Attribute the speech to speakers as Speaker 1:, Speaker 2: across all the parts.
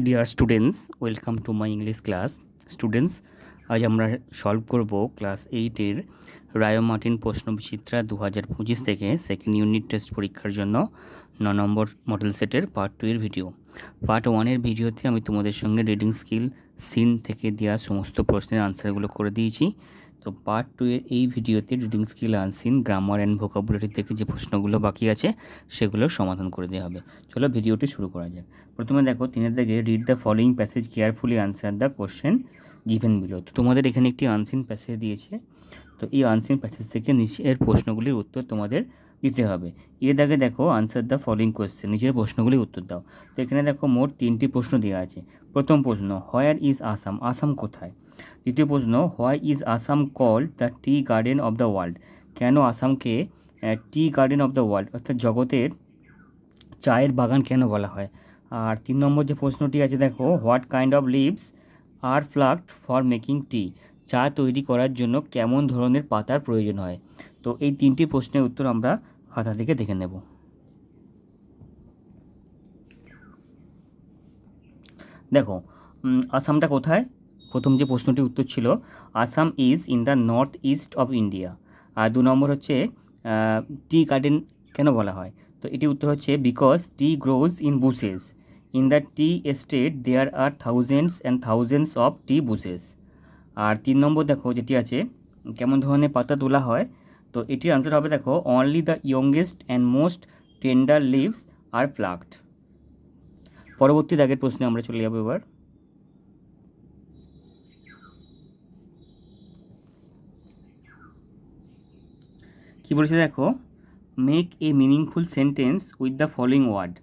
Speaker 1: Dear students, welcome to my English class. Students, আজ আমরা solve করব ক্লাস 8-এর রায় Martin প্রশ্নবিচিত্রা 2025 থেকে সেকেন্ড ইউনিট টেস্ট পরীক্ষার জন্য 9 নম্বর মডেল সেটের পার্ট 2 এর ভিডিও। পার্ট 1-এর ভিডিওতে আমি তোমাদের সঙ্গে রিডিং স্কিল সিন থেকে দেওয়া সমস্ত প্রশ্নের আনসারগুলো করে দিয়েছি। তো পার্ট 2-এর এই ভিডিওতে reading skill unseen, grammar and vocabulary থেকে যে প্রশ্নগুলো বাকি আছে সেগুলোর সমাধান করে দেওয়া হবে। চলো ভিডিওটি শুরু করা যাক। প্রথমে দেখো 3-এর দিকে read the following passage carefully answer the question given below. তো তোমাদের এখানে একটি আনসিন প্যাসেজ দিয়েছে, তো এই আনসিন প্যাসেজ থেকে নিচের প্রশ্নগুলির উত্তর তোমাদের দিতে হবে। এর দাগে দেখো আনসার দ্য ফলোইং কোশ্চেন, নিচের প্রশ্নগুলির উত্তর দাও। তো এখানে দেখো মোট 3টি প্রশ্ন দেওয়া আছে। প্রথম প্রশ্ন, হোয়ার ইজ আসাম, আসাম কোথায়? দ্বিতীয় প্রশ্ন, why is Assam called the tea garden of the world, কেন আসামকে tea garden of the world অর্থাৎ জগতের চায়ের বাগান কেন বলা হয়? আর 3 নম্বর যে প্রশ্নটি আছে দেখো, what kind of leaves are plucked for making tea, চা তৈরি করার জন্য কেমন ধরনের পাতার প্রয়োজন হয়? তো এই 3টি প্রশ্নের উত্তর আমরা খাতা থেকে দেখে নেব। দেখো আসামটা কোথায়, প্রথম যে প্রশ্নটির উত্তর ছিল Assam is in the north east of India. আর 2 নম্বর হচ্ছে টি গার্ডেন কেন বলা হয়? তো এটি উত্তর হচ্ছে because tea grows in bushes, in the tea estate there are thousands and thousands of tea bushes. আর 3 নম্বর দেখো যেটি আছে, কেমন ধরনের পাতা তোলা হয়? তো এটির আনসার হবে দেখো, only the youngest and most tender leaves are plucked. পরবর্তী দাগের প্রশ্নে আমরা চলে যাবো এবার। কি বলেছে দেখো, make a meaningful sentence with the following word.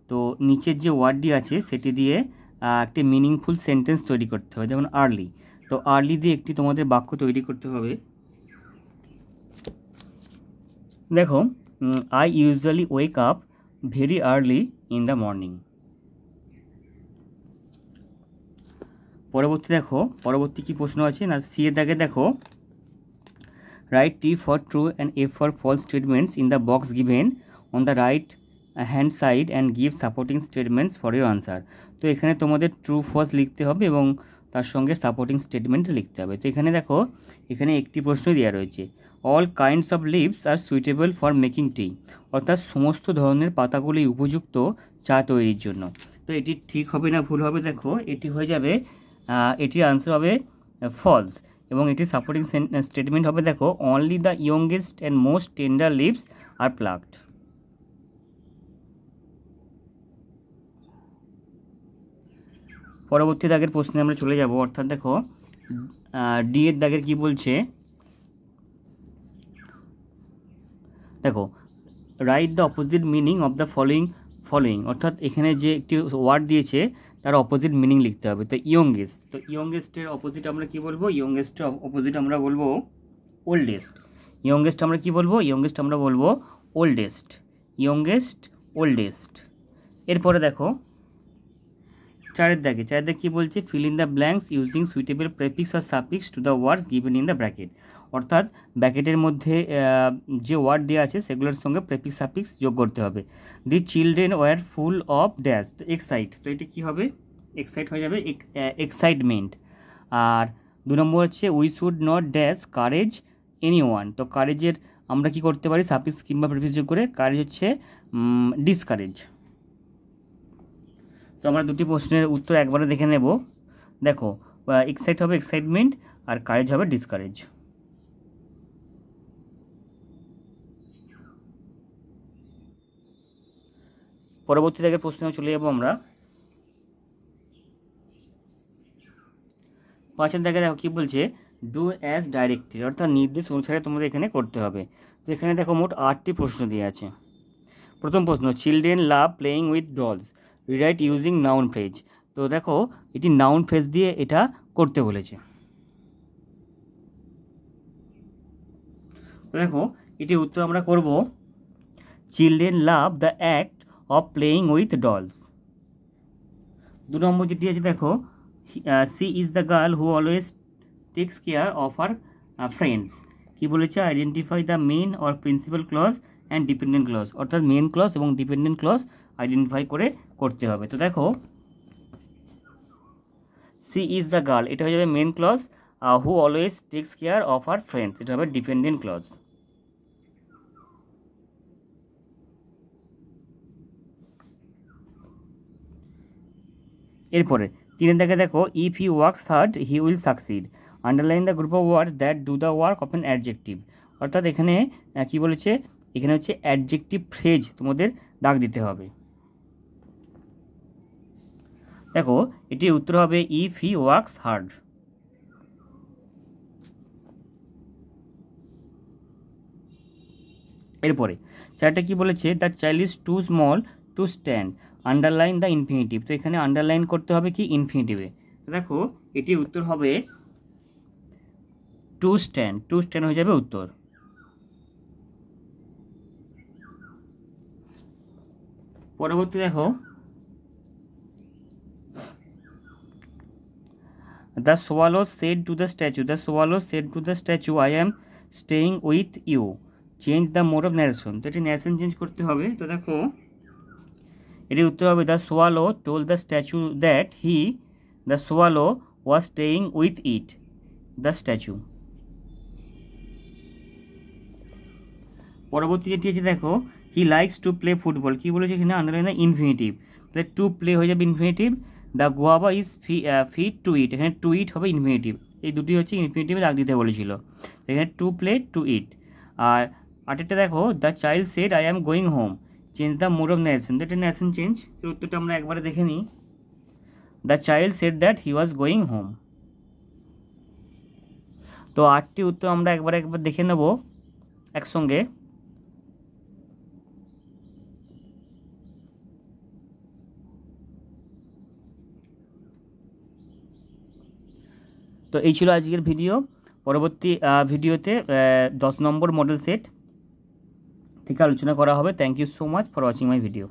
Speaker 1: তো নিচের যে ওয়ার্ডটি আছে সেটি দিয়ে একটি মিনিংফুল সেন্টেন্স তৈরি করতে হবে, যেমন আর্লি। তো আর্লি দিয়ে একটি তোমাদের বাক্য তৈরি করতে হবে। দেখো, I usually wake up very early in the morning. পরবর্তী কি প্রশ্ন আছে না, সি এর দাগে দেখো, write T for true and F for false statements in the box given on the right hand side and give supporting statements for your answer। তো এখানে তোমাদের ট্রু ফলস লিখতে হবে এবং তার সঙ্গে সাপোর্টিং স্টেটমেন্ট লিখতে হবে। তো এখানে দেখো, এখানে একটি প্রশ্ন দেওয়া রয়েছে, all kinds of leaves are suitable for making tea, অর্থাৎ সমস্ত ধরনের পাতাগুলি উপযুক্ত চা তৈরির জন্য। তো এটি ঠিক হবে না ভুল হবে? দেখো এটি হয়ে যাবে, এটির আনসার হবে ফলস এবং এটির সাপোর্টিং স্টেটমেন্ট হবে দেখো, only the youngest and most tender leaves are plucked. পরবর্তী দাগের প্রশ্নে আমরা চলে যাব, অর্থাৎ দেখো ডি এর দাগের কি বলছে, দেখো write the opposite meaning of the following, অর্থাৎ এখানে যে একটি ওয়ার্ড দিয়েছে তার অপোজিট মিনিং লিখতে হবে। তো ইয়ংগেস্ট, তো ইয়ংগেস্টের অপোজিট আমরা কি বলবো? ইয়ংগেস্টের অপোজিট আমরা বলবো ওল্ডেস্ট। ইয়ংগেস্ট আমরা কি বলবো? ইয়ংগেস্ট আমরা বলবো ওল্ডেস্ট, ইয়ংগেস্ট ওল্ডেস্ট। এরপরে দেখো চারের দাগে কি বলছে, fill in the blanks using suitable prefix or suffix to the words given in the bracket, অর্থাৎ ব্র্যাকেটের মধ্যে যে ওয়ার্ড দেওয়া আছে সেগুলোর সঙ্গে প্রেফিক্স সাফিক্স যোগ করতে হবে। The children were full of dash, তো এক্সাইট, তো এটা কী হবে? এক্সাইট হয়ে যাবে এক্সাইটমেন্ট। আর 2 নম্বর হচ্ছে we should not dash courage any one, তো কারেজের আমরা কি করতে পারি? সাফিক্স কিংবা প্রেফিক্স যোগ করে, কারেজ হচ্ছে ডিসকারেজ। তো আমরা দুটি প্রশ্নের উত্তর একবারে দেখে নেব। দেখো এক্সাইট হবে এক্সাইটমেন্ট আর কারেজ হবে ডিসকারেজ। পরবর্তী দাগের প্রশ্নে চলে যাব আমরা। 5-এর দাগে দেখো কি বলছে, ডু অ্যাজ ডাইরেক্টেড, অর্থাৎ নির্দেশ অনুসারে তোমাদের এখানে করতে হবে। তো এখানে দেখো মোট 8টি প্রশ্ন দিয়ে আছে। প্রথম প্রশ্ন, children love playing with dolls, rewrite using noun phrase. তো দেখো এটি নাউন ফ্রেজ দিয়ে এটা করতে বলেছে। তো দেখো এটির উত্তর আমরা করব, children love the act of playing with dolls. 2 নম্বর যেটি আছে দেখো, she is the girl who always takes care of her friends. কি বলেছে? Identify the main or principal clause and dependent clause, অর্থাৎ মেন ক্লজ এবং ডিপেন্ডেন্ট ক্লজ আইডেন্টিফাই করে করতে হবে। তো দেখো সি ইজ দ্য গার্ল, এটা হয়ে যাবে main clause. Who always takes care of her friends, এটা হবে ডিপেন্ডেন্ট ক্লজ। এরপরে 3 থেকে দেখো, if he works hard he will succeed. Underline the group of words that do the work of an adjective. অর্থাৎ এখানে কি বলেছে, এখানে হচ্ছে অ্যাডজেক্টিভ ফ্রেজ তোমাদের দাগ দিতে হবে। দেখো এটির উত্তর হবে ইফ হি ওয়ার্কস হার্ড। এরপরে 4টা কি বলেছে, the child is too small to stand, underline the infinitive. তো এখানে আন্ডারলাইন করতে হবে কি ইনফিনিটিভে। দেখো এটির উত্তর হবে টু স্ট্যান্ড, টু স্ট্যান্ড হয়ে যাবে উত্তর। পরবর্তী দেখো, the swallow said to the statue, the swallow said to the statue I am staying with you, change the mode of narration. তো এটি ন্যারেশন চেঞ্জ করতে হবে। তো দেখো এটির উত্তর হবে the swallow told the statue that the swallow was staying with it, the statue. পরবর্তী যেটি আছে দেখো, he likes to play football, কী বলেছে এখানে আন্ডারলাইন ইনফিনিটিভ, তাহলে টু প্লে হয়ে যাবে infinitive. The guava is fit to eat, এখানে টু ইট হবে ইনফিনিটিভ। এই দুটি হচ্ছে ইনফিনিটিভে দাগ দিতে বলেছিল, এখানে টু প্লে টু ইট। আর আরেকটা দেখো, the child said I am going home, change the mode of narration. তো এটা ন্যারেশন চেঞ্জ, এর উত্তরটা আমরা একবারে দেখে নিই। The child said that he was going home. তো 8টি উত্তর আমরা একবার দেখে নেব একসঙ্গে। তো এই ছিল আজকের ভিডিও। পরবর্তী ভিডিওতে 10 নম্বর মডেল সেট থেকে আলোচনা করা হবে। Thank you so much for watching my video.